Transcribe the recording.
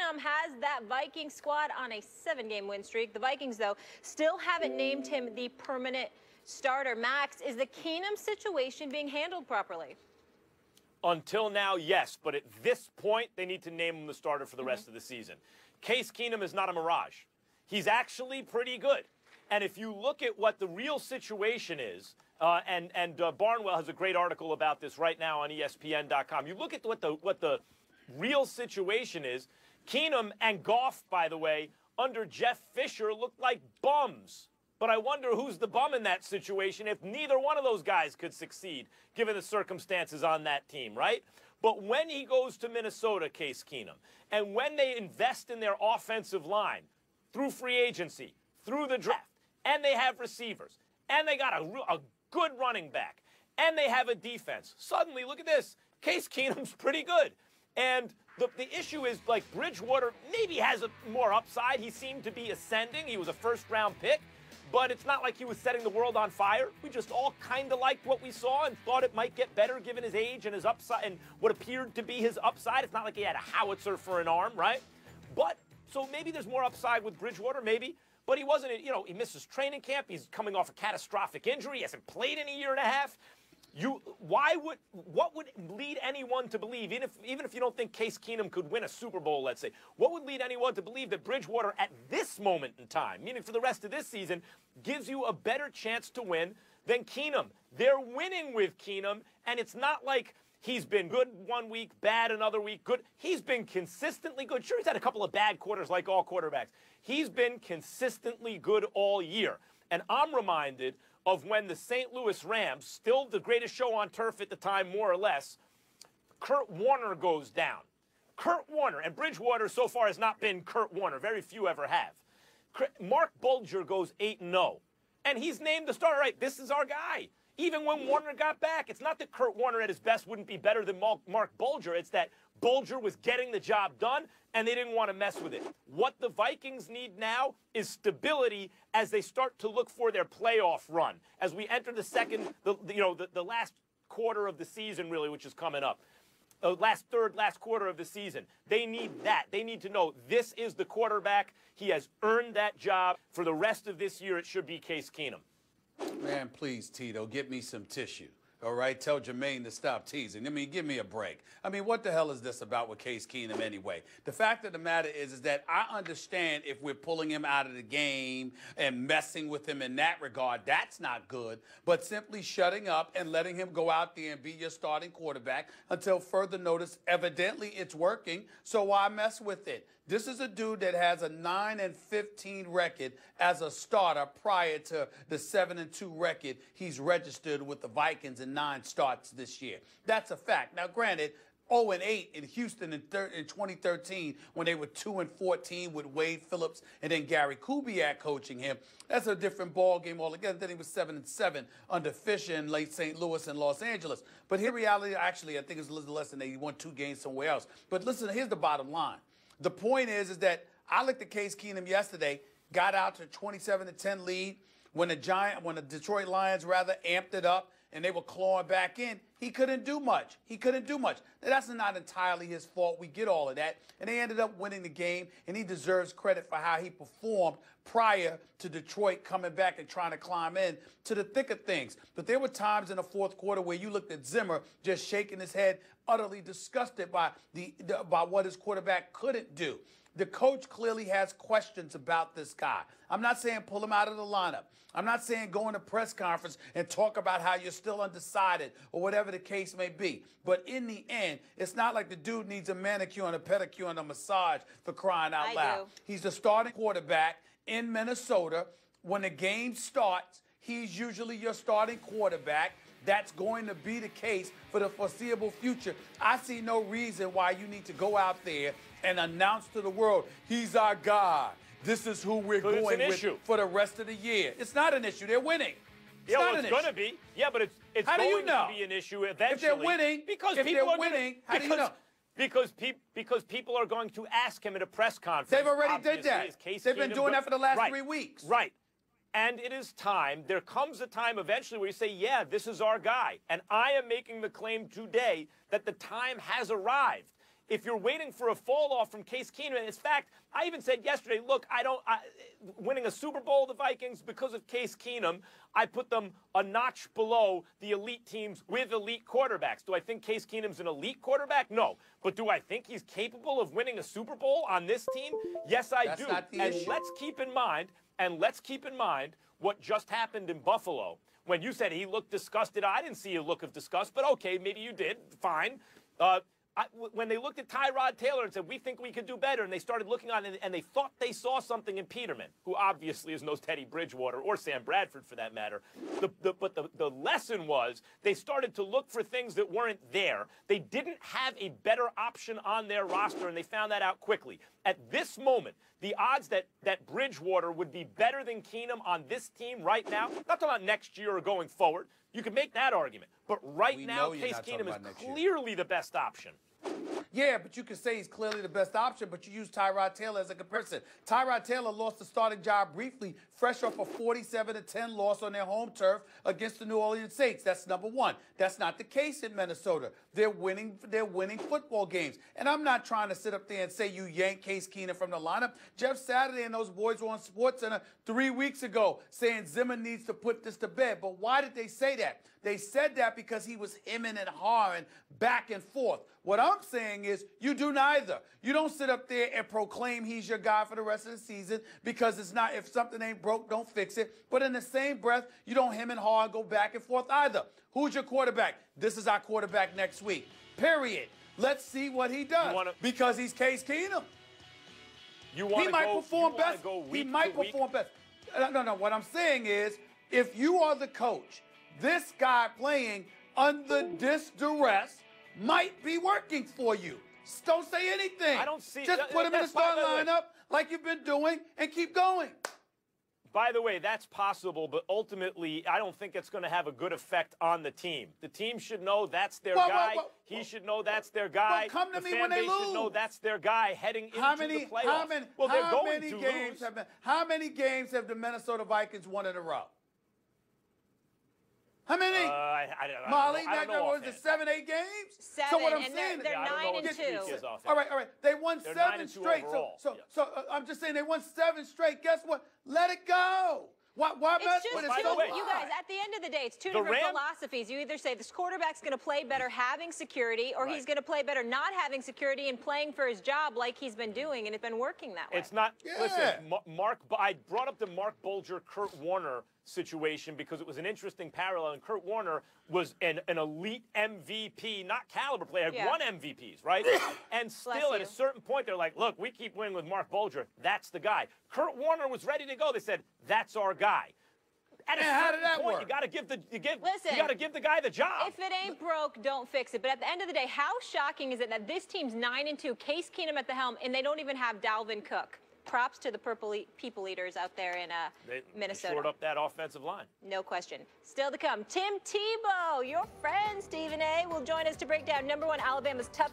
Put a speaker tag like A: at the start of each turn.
A: Keenum has that Viking squad on a 7-game win streak. The Vikings, though, still haven't named him the permanent starter. Max, is the Keenum situation being handled properly?
B: Until now, yes, but at this point, they need to name him the starter for the rest of the season. Case Keenum is not a mirage. He's actually pretty good. And if you look at what the real situation is, Barnwell has a great article about this right now on ESPN.com. You look at what the real situation is. Keenum and Goff, by the way, under Jeff Fisher, looked like bums. But I wonder who's the bum in that situation if neither one of those guys could succeed, given the circumstances on that team, right? But when he goes to Minnesota, Case Keenum, and when they invest in their offensive line through free agency, through the draft, and they have receivers, and they got a good running back, and they have a defense, suddenly, look at this, Case Keenum's pretty good. And the issue is, like, Bridgewater maybe has more upside. He seemed to be ascending. He was a first-round pick. But it's not like he was setting the world on fire. We just all kind of liked what we saw and thought it might get better given his age and his upside and what appeared to be his upside. It's not like he had a howitzer for an arm, right? But, so maybe there's more upside with Bridgewater, maybe. But he wasn't, he misses training camp. He's coming off a catastrophic injury. He hasn't played in a year and a half. What would lead anyone to believe, even if you don't think Case Keenum could win a Super Bowl, let's say, what would lead anyone to believe that Bridgewater at this moment in time, meaning for the rest of this season, gives you a better chance to win than Keenum? They're winning with Keenum, and it's not like he's been good one week, bad another week, good. He's been consistently good. Sure, he's had a couple of bad quarters like all quarterbacks. He's been consistently good all year. And I'm reminded of when the St. Louis Rams, still the greatest show on turf at the time, more or less, Kurt Warner goes down. Kurt Warner, and Bridgewater so far has not been Kurt Warner. Very few ever have. Mark Bulger goes 8-0, and he's named the starter. Right, this is our guy. Even when Warner got back, it's not that Kurt Warner at his best wouldn't be better than Mark Bulger. It's that Bulger was getting the job done, and they didn't want to mess with it. What the Vikings need now is stability as they start to look for their playoff run. As we enter the last quarter of the season, really, which is coming up. Last quarter of the season. They need that. They need to know this is the quarterback. He has earned that job. For the rest of this year, it should be Case Keenum.
C: Man, please, Tito, get me some tissue. All right, tell Jermaine to stop teasing. I mean, give me a break. I mean, what the hell is this about with Case Keenum anyway? The fact of the matter is that I understand if we're pulling him out of the game and messing with him in that regard, that's not good. But simply shutting up and letting him go out there and be your starting quarterback until further notice, evidently it's working, so why mess with it? This is a dude that has a 9-15 record as a starter prior to the 7-2 record he's registered with the Vikings in 9 starts this year. That's a fact. Now, granted, 0-8 in Houston in 2013 when they were 2-14 with Wade Phillips and then Gary Kubiak coaching him. That's a different ball game altogether. Then he was 7-7 under Fisher in late St. Louis and Los Angeles. But here, reality, actually, I think it's a little less than that. He won 2 games somewhere else. But listen, here's the bottom line. The point is that I looked at Case Keenum yesterday, got out to a 27-10 lead when the Detroit Lions amped it up and they were clawing back in. He couldn't do much. He couldn't do much. Now, that's not entirely his fault. We get all of that. And they ended up winning the game, and he deserves credit for how he performed prior to Detroit coming back and trying to climb in to the thick of things. But there were times in the fourth quarter where you looked at Zimmer just shaking his head, utterly disgusted by what his quarterback couldn't do. The coach clearly has questions about this guy. I'm not saying pull him out of the lineup. I'm not saying go in a press conference and talk about how you're still undecided or whatever the case may be. But in the end, it's not like the dude needs a manicure and a pedicure and a massage for crying out loud. He's the starting quarterback in Minnesota. When the game starts, he's usually your starting quarterback. That's going to be the case for the foreseeable future. I see no reason why you need to go out there and announce to the world, he's our guy. This is who we're going with for the rest of the year. It's not an issue. They're winning.
B: It's going to be. Yeah, but it's going to be an issue eventually.
C: If they're winning, how do you know?
B: Because people are going to ask him at a press conference.
C: They've already did that. They've been doing that for the last 3 weeks.
B: Right. And it is time. There comes a time eventually where you say, yeah, this is our guy. And I am making the claim today that the time has arrived. if you're waiting for a fall off from Case Keenum, and in fact, I even said yesterday, look, winning a Super Bowl, the Vikings, because of Case Keenum, I put them a notch below the elite teams with elite quarterbacks. Do I think Case Keenum's an elite quarterback? No. But do I think he's capable of winning a Super Bowl on this team? Yes, I do. And let's keep in mind what just happened in Buffalo. When you said he looked disgusted, I didn't see a look of disgust, but okay, maybe you did. Fine. When they looked at Tyrod Taylor and said, we think we could do better, and they started looking on it, and they thought they saw something in Peterman, who obviously is no Teddy Bridgewater or Sam Bradford for that matter. But the lesson was they started to look for things that weren't there. They didn't have a better option on their roster, and they found that out quickly. At this moment, the odds that Bridgewater would be better than Keenum on this team right now, not talking about next year or going forward, you can make that argument. But right now, Case Keenum is clearly the best option.
C: Yeah, but you can say he's clearly the best option, but you use Tyrod Taylor as a comparison. Tyrod Taylor lost the starting job briefly, fresh off a 47-10 loss on their home turf against the New Orleans Saints. That's number one. That's not the case in Minnesota. They're winning football games. And I'm not trying to sit up there and say you yank Case Keenum from the lineup. Jeff Saturday and those boys were on SportsCenter 3 weeks ago saying Zimmer needs to put this to bed. But why did they say that? They said that because he was hemming and hawing back and forth. What I'm saying is you do neither. You don't sit up there and proclaim he's your guy for the rest of the season because it's not, if something ain't broke, don't fix it. But in the same breath, you don't hem and haw and go back and forth either. Who's your quarterback? This is our quarterback next week. Period. Let's see what he does because he's Case Keenum. He might perform best. He might perform best. No. What I'm saying is if you are the coach, this guy playing under this duress might be working for you. Don't say anything.
B: I don't see.
C: Just put him in the starting lineup like you've been doing and keep going.
B: By the way, that's possible, but ultimately, I don't think it's going to have a good effect on the team. The team should know that's their guy. He should know that's their guy.
C: Come to me when they lose.
B: Should know that's their guy heading into the playoffs.
C: How many games have the Minnesota Vikings won in a row? How many? Molly, was it 7, 8 games?
A: 7.
C: So what I'm saying,
A: they're 9-2.
C: All right. They won 7 straight. So I'm just saying they won 7 straight. Guess what? Let it go. Why mess with it?
A: You guys, at the end of the day, it's two different philosophies. You either say this quarterback's going to play better having security, or he's going to play better not having security and playing for his job like he's been doing, and it's been working that way.
B: It's not. Yeah. Listen, I brought up the Mark Bulger, Kurt Warner situation because it was an interesting parallel, and Kurt Warner was an elite MVP, not caliber player, had won MVPs, right? And still, at a certain point, they're like, look, we keep winning with Mark Bulger. That's the guy. Kurt Warner was ready to go. They said, that's our guy. At a certain point, you got to give the guy the job.
A: If it ain't broke, don't fix it. But at the end of the day, how shocking is it that this team's 9-2, Case Keenum at the helm, and they don't even have Dalvin Cook? Props to the people eaters out there in Minnesota.
B: They shored up that offensive line.
A: No question. Still to come, Tim Tebow, your friend Stephen A. will join us to break down #1 Alabama's tough